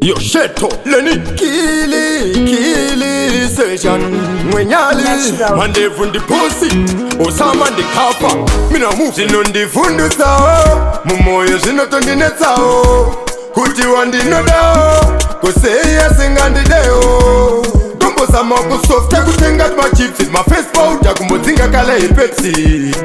Yo Shetto, Lenny Kili session Mwenyali Mande fundi pussy Osama ndi kafa Mina move Zino ndi fundu sao Mumoyo zino tondine sao Kuti wandino dao Koseya singandi deo Dombo sama kusofta kutenga ma chips is my face powder kumbozinga kala Pepsi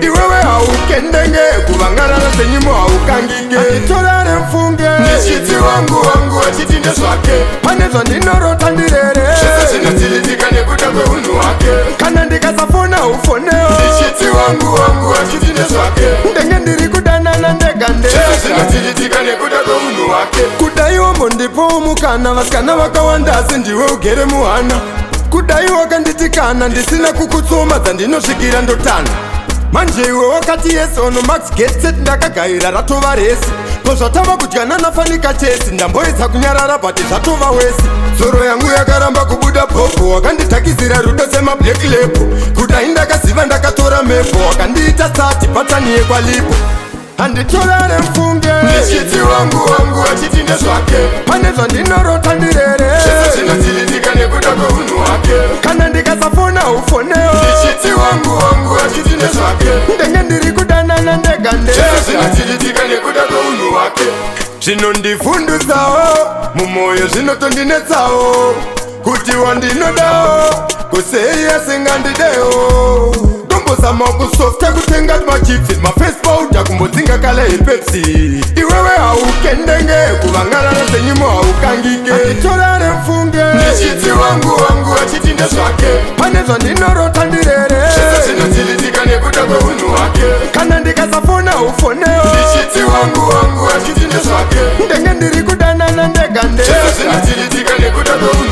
Iwewe haukendenge Kuvangana na senyimo haukangige Anitolare mfunge Nishiti wangu achitinde swake Panezwa ndinorota ndirere Shesa sinatilitika nekutagwe unu wake Kana ndikasafona ufoneo Nishiti wangu achitinde swake Ndenge ndiri kudanana ndegande Shesa sinatilitika nekutagwe unu wake Kudaiwa mondipo umukana Vaskana wakawandasi ndiwe ugere muhana Kudaiwa kanditikana ndisina kukutsoma Zandinosvikira ndotana Manje iwe wakati yes ono max get set ndakagaira ratova resi Kozvatava kudyana nafanika chesi Ndamboedza kunyarara bati zvatova wesi Zoro yangu yakaramba kubuda popo Wakanditakizira rudo sema black label Kudai ndakaziva ndakatora mepo Wakandiita sati patani yekwalipo Anditolare mfunge Nishiti wangu achitinde swake Panezwa ndinorota ndirere Shesa sinatilitika nekutagwe unu wake Kana ndikasafona ufoneo Nishiti wangu achitinde swake Ndenge ndiri kudanana ndegande Shesa sinatilitika nekutagwe unu wake Zvino ndifundu sao Mumoyo zvino tondine sao Kuti wandinodao Koseya singandideo Sama kusofta kutenga ma chips is my face powder kumbodzinga kala Pepsi Iwewe haukendenge kuvangana na senyimo haukangike Anitolare mfunge Nishiti wangu achitinde swake Panezwa ndinorota ndirere Shesa sinatilitika nekutagwe unu wake Kana ndikasafona ufoneo Nishiti wangu achitinde swake Ndenge ndiri kudanana ndegande Shesa sinatilitika nekutagwe unu